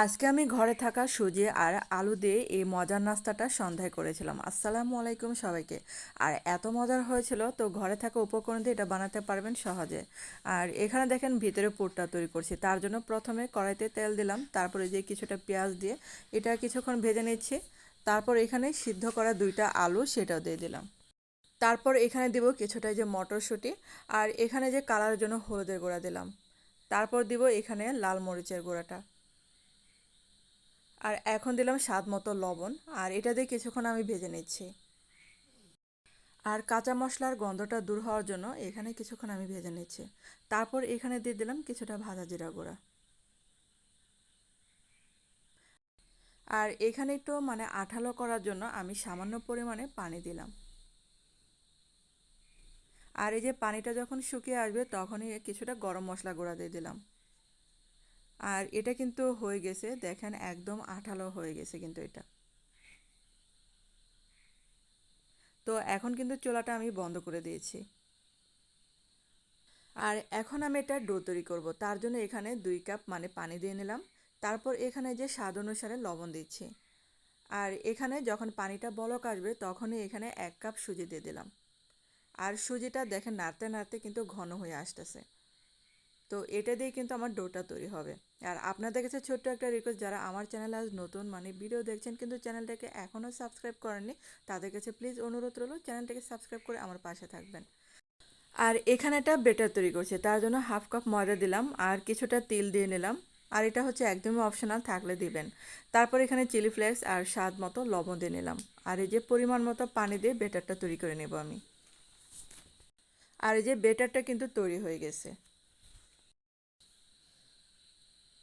আজকে আমি ঘরে থাকা সুজি আর আলু দিয়ে এই মজার নাস্তাটা সন্ধ্যায় করেছিলাম। আসসালামু আলাইকুম সবাইকে। আর এত মজার হয়েছিল, তো ঘরে থাকা উপকরণ দিয়ে এটা বানাতে পারবেন সহজে। আর এখানে দেখেন ভিতরে পুরটা তৈরি করছি। তার জন্য প্রথমে কড়াইতে তেল দিলাম, তারপরে যে কিছুটা পেঁয়াজ দিয়ে এটা কিছুক্ষণ ভেজে নিচ্ছি। তারপর এখানে সিদ্ধ করা 2টা আলু সেটাও দিয়ে দিলাম। তারপর এখানে দিব কিছুটা যে মটরশুঁটি, আর এখানে যে কালারের জন্য হলুদের গুঁড়া দিলাম। তারপর দিব এখানে লাল মরিচের গুঁড়াটা। আর এখন দিলাম স্বাদ মতো লবণ, আর এটা দিয়ে কিছুক্ষণ আমি ভেজে নিচ্ছি। আর কাঁচা মশলার গন্ধটা দূর হওয়ার জন্য এখানে কিছুক্ষণ আমি ভেজে নিচ্ছি। তারপর এখানে দিয়ে দিলাম কিছুটা ভাজা জিরা গুঁড়া। আর এখানে একটু আঠালো করার জন্য আমি সামান্য পরিমাণে পানি দিলাম। আর এই যে পানিটা যখন শুকিয়ে আসবে তখনই কিছুটা গরম মশলা গুঁড়া দিয়ে দিলাম। আর এটা কিন্তু হয়ে গেছে, দেখেন একদম আঠালো হয়ে গেছে কিন্তু এটা। তো এখন কিন্তু চুলাটা আমি বন্ধ করে দিয়েছি। আর এখন আমি এটা ডো তৈরি করব। তার জন্য এখানে 2 কাপ পানি দিয়ে নিলাম। তারপর এখানে যে স্বাদ অনুসারে লবণ দিচ্ছি। আর এখানে যখন পানিটা বলক আসবে তখনই এখানে 1 কাপ সুজি দিয়ে দিলাম। আর সুজিটা দেখেন নাড়তে নাড়তে কিন্তু ঘন হয়ে আসতেছে। তো এটা দিয়ে কিন্তু আমার ডোটা তৈরি হবে। আর আপনাদের কাছে ছোট্ট একটা রিকোয়েস্ট, যারা আমার চ্যানেলে আজ নতুন ভিডিও দেখছেন কিন্তু চ্যানেলটাকে এখনও সাবস্ক্রাইব করেননি, তাদের কাছে প্লিজ অনুরোধ রইল চ্যানেলটাকে সাবস্ক্রাইব করে আমার পাশে থাকবেন। আর এখানে একটা বেটার তৈরি করছি, তার জন্য 1/2 কাপ ময়দা দিলাম আর কিছুটা তিল দিয়ে নিলাম। আর এটা হচ্ছে একদমই অপশনাল, থাকলে দিবেন। তারপর এখানে চিলি ফ্লেক্স আর স্বাদ মতো লবণ দিয়ে নিলাম। আর এই যে পরিমাণ মতো পানি দিয়ে বেটারটা তৈরি করে নেব আমি। আর এই যে বেটারটা কিন্তু তৈরি হয়ে গেছে।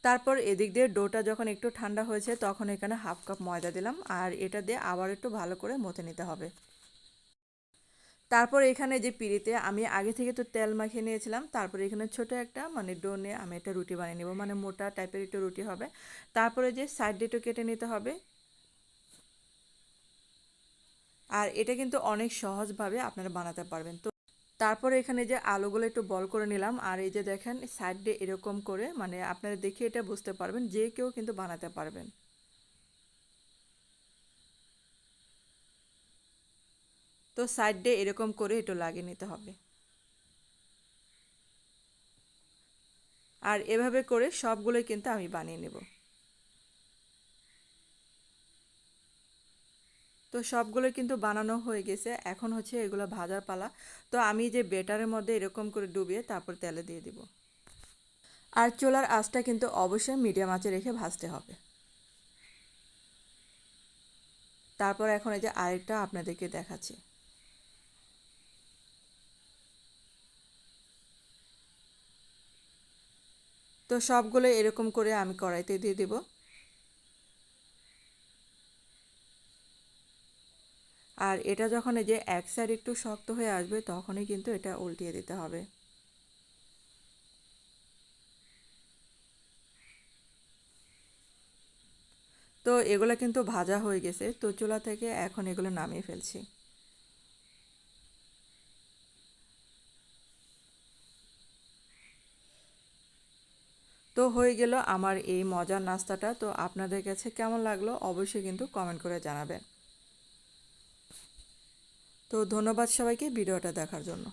তারপর এদিক দিয়ে ডোটা যখন একটু ঠান্ডা হয়েছে তখন এখানে 1/2 কাপ ময়দা দিলাম, আর এটা দিয়ে আবার একটু ভালো করে মথে নিতে হবে। তারপর এখানে যে পিঁড়িতে আমি আগে থেকে তো তেল মাখিয়ে নিয়েছিলাম, তারপরে এখানে ছোট একটা ডো নিয়ে আমি একটা রুটি বানিয়ে নেব, মোটা টাইপের একটু রুটি হবে। তারপরে যে সাইড দিয়ে একটু কেটে নিতে হবে। আর এটা কিন্তু অনেক সহজভাবে আপনারা বানাতে পারবেন। তো তারপরে এখানে যে আলুগুলো একটু বল করে নিলাম, আর এই যে দেখেন সাইড দিয়ে এরকম করে আপনারা দেখে এটা বুঝতে পারবেন যে কেউ কিন্তু বানাতে পারবেন। তো সাইড দিয়ে এরকম করে একটু লাগিয়ে নিতে হবে। আর এভাবে করে সবগুলোই কিন্তু আমি বানিয়ে নেব। তো সবগুলো কিন্তু বানানো হয়ে গেছে, এখন হচ্ছে এগুলো ভাজার পালা। তো আমি যে বেটারের মধ্যে এরকম করে ডুবিয়ে তারপর তেলে দিয়ে দিব। আর চুলার আঁচটা কিন্তু অবশ্যই মিডিয়াম আঁচে রেখে ভাজতে হবে। তারপর এখন এই যে আরেকটা আপনাদেরকে দেখাচ্ছি। তো সবগুলো এরকম করে আমি কড়াইতে দিয়ে দিব। আর এটা যখন এই যে এক সাইড একটু শক্ত হয়ে আসবে তখনই কিন্তু এটা উল্টিয়ে দিতে হবে। তো এগুলো কিন্তু ভাজা হয়ে গেছে, তো চুলা থেকে এখন এগুলো নামিয়ে ফেলছি। তো হয়ে গেল আমার এই মজার নাস্তাটা। তো আপনাদের কাছে কেমন লাগলো অবশ্যই কিন্তু কমেন্ট করে জানাবেন। তো ধন্যবাদ সবাইকে ভিডিওটা দেখার জন্য।